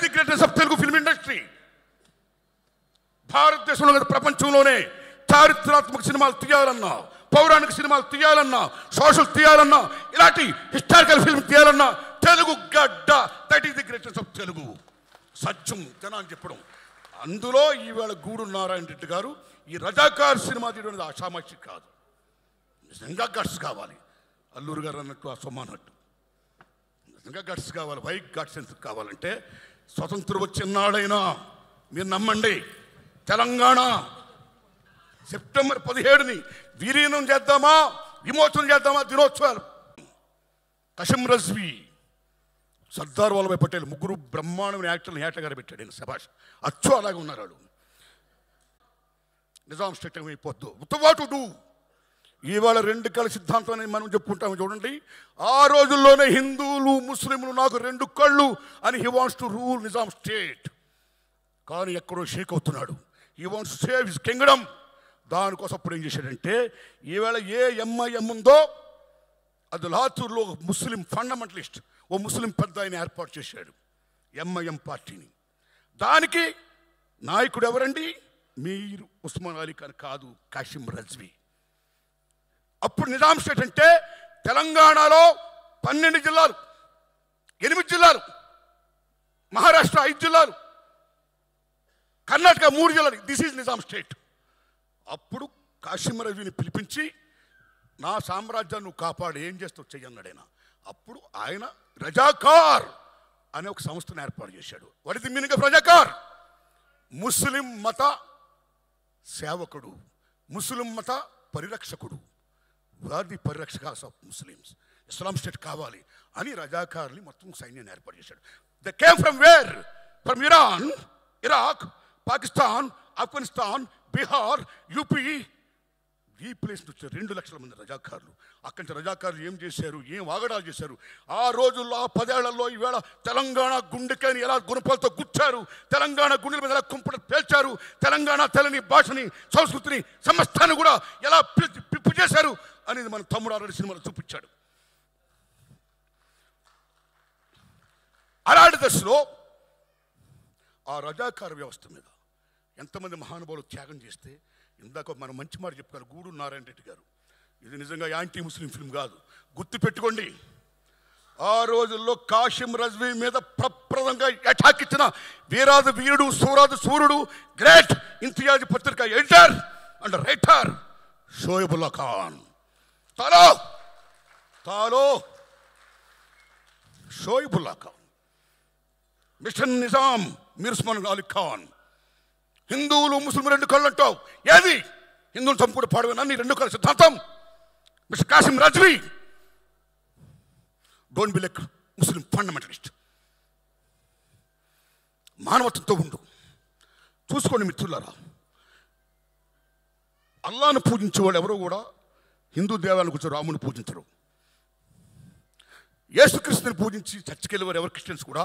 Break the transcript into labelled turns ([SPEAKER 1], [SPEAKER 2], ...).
[SPEAKER 1] The greatest of Telugu film industry. భారతదేశంలో ప్రపంచంలోనే చారిత్రాత్మక సినిమాలు తీయాలన్నా, పౌరాణిక సినిమాలు తీయాలన్నా, సోషల్ తీయాలన్నా, ఇలాంటి హిస్టారికల్ ఫిల్మ్ తీయాలన్నా తెలుగు గడ్డ. That is the greatest of Telugu. సత్యం జనాన్ని చెప్పడం. అందులో ఈవేళ గూడు నారాయణ రెడ్డి గారు ఈ రజాకార్ సినిమా తీయడం ఆషామాషి కాదు. నిజంగా గట్స్ కావాలి. అల్లూరు గారు అన్నట్టు, ఆ సొమ్మ అన్నట్టు నిజంగా గట్స్ కావాలి. వైట్ గట్స్ ఎందుకు కావాలంటే స్వతంత్రం వచ్చినాడైనా మీరు నమ్మండి, తెలంగాణ సెప్టెంబర్ 17ని విలీనం చేద్దామా, విమోచనం చేద్దామా దినోత్సవాలు. కశం రజ్వీ, సర్దార్ వల్లభాయ్ పటేల్ ముగ్గురు బ్రహ్మాండమైన యాక్టర్ని ఏటగారు పెట్టాడు. నేను శభాష్, అచ్చు అలాగే ఉన్నారు వాళ్ళు. నిజాం స్టేట్ అయిపోద్దు వాట్ డూ. ఇవాళ రెండు కళ్ళ సిద్ధాంతం అని మనం చెప్పుకుంటాము చూడండి. ఆ రోజుల్లోనే హిందువులు ముస్లింలు నాకు రెండు కళ్ళు అని he wants to rule Nizam state. కానీ ఎక్కడో షేక్ అవుతున్నాడు. He wants to save his Kingdom. దానికోసం అప్పుడు ఏం చేశాడంటే, ఈవేళ ఏ ఎంఐఎం ఉందో అది లాతూర్లో ముస్లిం ఫండమెంటలిస్ట్, ఓ ముస్లిం పెద్ద ఆయన ఏర్పాటు చేశాడు ఎంఐఎం పార్టీని. దానికి నాయకుడు ఎవరండి? మీర్ ఉస్మాన్ అలీ ఖాన్ కాదు, కాసిం రజ్వీ. అప్పుడు నిజాం స్టేట్ అంటే తెలంగాణలో 12 జిల్లాలు, 8 జిల్లాలు, మహారాష్ట్ర 5 జిల్లాలు, కర్ణాటక 3 జిల్లాలు. This is Nizam state. అప్పుడు కాసిం రజ్వీని పిలిపించి, నా సామ్రాజ్యాన్ని నువ్వు కాపాడు, ఏం చేస్తావు చెయ్యన్నాడు ఆయన. అప్పుడు ఆయన రజాకార్ అనే ఒక సంస్థను ఏర్పాటు చేశాడు. What is the meaning of Razakar? ముస్లిం మత సేవకుడు, ముస్లిం మత పరిరక్షకుడు. ఆర్ ది పరిరక్షకాస్ ఆఫ్ ముస్లిమ్స్. ఇస్లాం స్టేట్ కావాలి అని రజాకార్ని మొత్తం సైన్యాన్ని ఏర్పాటు చేశాడు. They came from where? From Iran, Iraq, Pakistan, Afghanistan, Bihar, UP. ఈ ప్లేస్ నుంచి 2 లక్షల మంది రజాకారులు. అక్కడి నుంచి రజాకారులు ఏం చేశారు, ఏం వాగడాలు చేశారు. ఆ రోజుల్లో, ఆ 10 ఏళ్లలో ఈవేళ తెలంగాణ గుండెకాయని ఎలా గుణపాలతో గుచ్చారు, తెలంగాణ గుండెల మీద ఎలా కుంపట పేల్చారు, తెలంగాణ తెలని భాషని, సంస్కృతిని, సమస్తాన్ని కూడా ఎలా పిప్పు చేశారు అనేది మన తమ్ముడు ఆల్రెడీ సినిమాలో చూపించాడు. అలాంటి దశలో ఆ రజాకార వ్యవస్థ మీద ఎంతమంది మహానుభావులు త్యాగం చేస్తే, ఇందాక మనం మంచి మాట చెప్పుకోవాలి గూడు నారాయణ రెడ్డి గారు. ఇది నిజంగా యాంటీ ముస్లిం ఫిల్మ్ కాదు, గుర్తుపెట్టుకోండి. ఆ రోజుల్లో కాసిం రజ్వీ మీద ప్రప్రదంగా అటాక్ ఇచ్చిన వీరాది వీరుడు, సూరాది సూర్యుడు, గ్రేట్ ఇంతియాజ్ పత్రిక editor and writer Shoebullah Khan. తాలో షోయబుల్లా ఖాన్, మిషన్ నిజాం మీర్ ఉస్మాన్ అలీ ఖాన్. హిందువులు ముస్లిం 2 కళ్ళు అంటావు, ఏది? హిందువులు చంపుడు పాడవేనా నీ 2 కళ్ళ సిద్ధాంతం? Mister Kasim Razvi, don't be like ముస్లిం ఫండమెంటలిస్ట్. మానవత్వంతో ఉండు. చూసుకోండి మిత్రులారా, అల్లాను పూజించేవాళ్ళు ఎవరో కూడా హిందూ దేవాలయానికి వచ్చి రాముని పూజించరు. యేసుక్రీస్తుని పూజించి చర్చికి వెళ్ళేవారు ఎవరు క్రిస్టియన్స్ కూడా